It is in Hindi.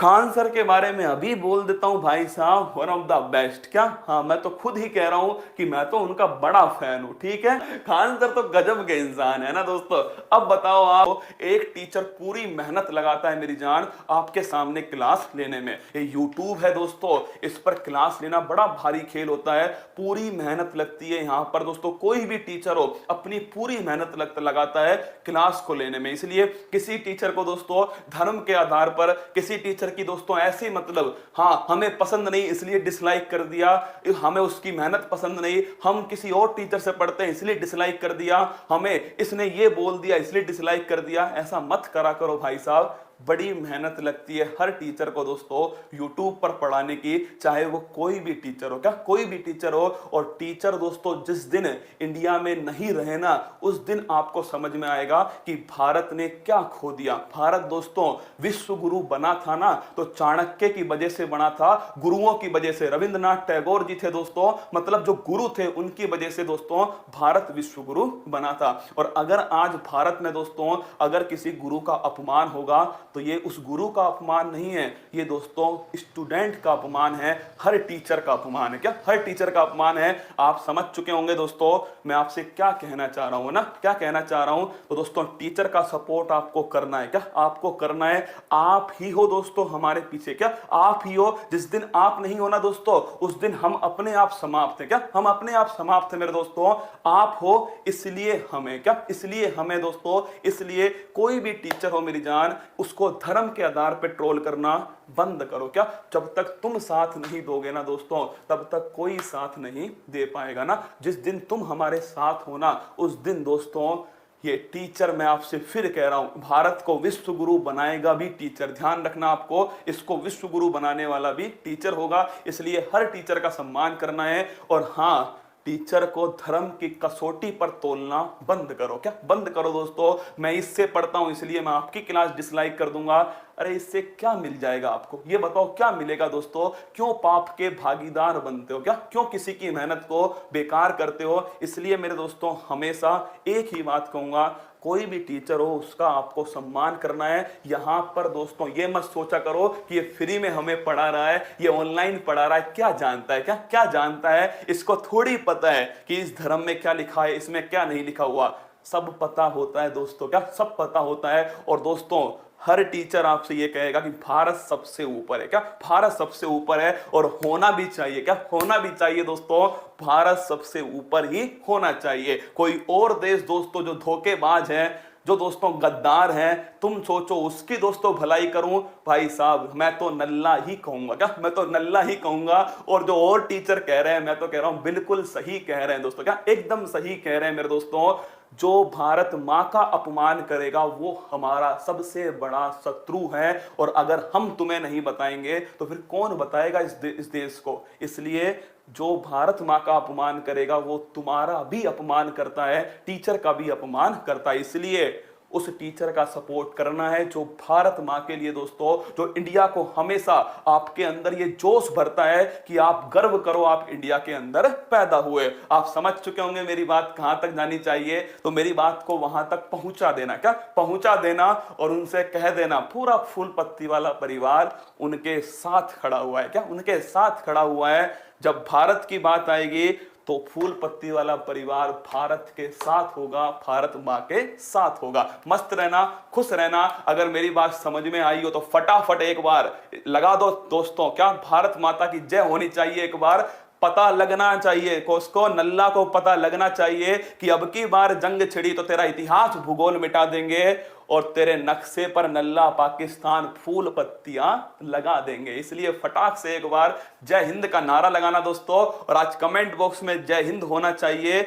खान सर के बारे में अभी बोल देता हूं भाई साहब, वन ऑफ द बेस्ट। क्या, हाँ मैं तो खुद ही कह रहा हूं कि मैं तो उनका बड़ा फैन हूं। ठीक है, खान सर तो गजब के इंसान है ना दोस्तों। अब बताओ, आप एक टीचर पूरी मेहनत लगाता है मेरी जान आपके सामने क्लास लेने में। ये यूट्यूब है दोस्तों, इस पर क्लास लेना बड़ा भारी खेल होता है, पूरी मेहनत लगती है यहां पर दोस्तों। कोई भी टीचर हो अपनी पूरी मेहनत लगाता है क्लास को लेने में। इसलिए किसी टीचर को दोस्तों धर्म के आधार पर, किसी टीचर की दोस्तों ऐसी मतलब हाँ हमें पसंद नहीं इसलिए डिसलाइक कर दिया, हमें उसकी मेहनत पसंद नहीं, हम किसी और टीचर से पढ़ते हैं इसलिए डिसलाइक कर दिया, हमें इसने ये बोल दिया इसलिए डिसलाइक कर दिया, ऐसा मत करा करो भाई साहब। बड़ी मेहनत लगती है हर टीचर को दोस्तों यूट्यूब पर पढ़ाने की, चाहे वो कोई भी टीचर हो। क्या, कोई भी टीचर हो। और टीचर दोस्तों जिस दिन इंडिया में नहीं रहे ना, उस दिन आपको समझ में आएगा कि भारत ने क्या खो दिया। भारत दोस्तों विश्व गुरु बना था ना, तो चाणक्य की वजह से बना था, गुरुओं की वजह से। रविंद्रनाथ टैगोर जी थे दोस्तों, मतलब जो गुरु थे उनकी वजह से दोस्तों भारत विश्व गुरु बना था। और अगर आज भारत में दोस्तों अगर किसी गुरु का अपमान होगा तो ये उस गुरु का अपमान नहीं है, ये दोस्तों स्टूडेंट का अपमान है, हर टीचर का अपमान है। क्या, हर टीचर का अपमान है। आप समझ चुके होंगे दोस्तों मैं आपसे क्या कहना चाह रहा हूं ना, क्या कहना चाह रहा हूं। तो दोस्तों टीचर का सपोर्ट आपको करना है। क्या, आपको करना है। आप ही हो दोस्तों हमारे पीछे। क्या, आप ही हो। जिस दिन आप नहीं हो ना दोस्तों, उस दिन हम अपने आप समाप्त हैं। क्या, हम अपने आप समाप्त हैं मेरे दोस्तों। आप हो इसलिए हमें, क्या इसलिए हमें दोस्तों, इसलिए कोई भी टीचर हो मेरी जान, उसको धर्म के आधार पर ट्रोल करना बंद करो। क्या, जब तक तुम साथ नहीं दोगे ना दोस्तों, तब तक कोई साथ नहीं दे पाएगा ना। जिस दिन तुम हमारे साथ हो ना, उस दिन दोस्तों ये टीचर, मैं आपसे फिर कह रहा हूं, भारत को विश्व गुरु बनाएगा भी टीचर। ध्यान रखना आपको, इसको विश्व गुरु बनाने वाला भी टीचर होगा। इसलिए हर टीचर का सम्मान करना है। और हां, टीचर को धर्म की कसौटी पर तोलना बंद करो। क्या, बंद करो दोस्तों। मैं इससे पढ़ता हूं इसलिए मैं आपकी क्लास डिसलाइक कर दूंगा। अरे इससे क्या मिल जाएगा आपको, ये बताओ क्या मिलेगा दोस्तों। क्यों पाप के भागीदार बनते हो। क्या, क्यों किसी की मेहनत को बेकार करते हो। इसलिए मेरे दोस्तों हमेशा एक ही बात कहूंगा, कोई भी टीचर हो उसका आपको सम्मान करना है। यहां पर दोस्तों ये मत सोचा करो कि ये फ्री में हमें पढ़ा रहा है, ये ऑनलाइन पढ़ा रहा है, क्या जानता है। क्या, क्या जानता है, इसको थोड़ी पता है कि इस धर्म में क्या लिखा है, इसमें क्या नहीं लिखा हुआ। सब पता होता है दोस्तों। क्या, सब पता होता है। और दोस्तों हर टीचर आपसे ये कहेगा कि भारत सबसे ऊपर है। क्या, भारत सबसे ऊपर है। और होना भी चाहिए। क्या, होना भी चाहिए दोस्तों। भारत सबसे ऊपर ही होना चाहिए। कोई और देश दोस्तों जो धोखेबाज है, जो दोस्तों गद्दार हैं, तुम सोचो उसकी दोस्तों भलाई करूं, भाई साहब मैं तो नल्ला ही कहूंगा। क्या, मैं तो नल्ला ही कहूंगा। और जो और टीचर कह रहे हैं, मैं तो कह रहा हूं बिल्कुल सही कह रहे हैं दोस्तों। क्या, एकदम सही कह रहे हैं मेरे दोस्तों। जो भारत मां का अपमान करेगा वो हमारा सबसे बड़ा शत्रु है। और अगर हम तुम्हें नहीं बताएंगे तो फिर कौन बताएगा इस देश को। इसलिए जो भारत मां का अपमान करेगा वो तुम्हारा भी अपमान करता है, टीचर का भी अपमान करता है। इसलिए उस टीचर का सपोर्ट करना है जो भारत मां के लिए दोस्तों, जो इंडिया को हमेशा आपके अंदर ये जोश भरता है कि आप गर्व करो आप इंडिया के अंदर पैदा हुए। आप समझ चुके होंगे मेरी बात कहां तक जानी चाहिए, तो मेरी बात को वहां तक पहुंचा देना। क्या, पहुंचा देना। और उनसे कह देना पूरा फूल पत्ती वाला परिवार उनके साथ खड़ा हुआ है। क्या, उनके साथ खड़ा हुआ है। जब भारत की बात आएगी तो फूल पत्ती वाला परिवार भारत के साथ होगा, भारत मां के साथ होगा। मस्त रहना, खुश रहना। अगर मेरी बात समझ में आई हो तो फटाफट एक बार लगा दो दोस्तों। क्या, भारत माता की जय होनी चाहिए। एक बार पता लगना चाहिए उसको, नल्ला को पता लगना चाहिए कि अब की बार जंग छिड़ी तो तेरा इतिहास भूगोल मिटा देंगे और तेरे नक्शे पर नल्ला पाकिस्तान फूल पत्तियां लगा देंगे। इसलिए फटाक से एक बार जय हिंद का नारा लगाना दोस्तों। और आज कमेंट बॉक्स में जय हिंद होना चाहिए।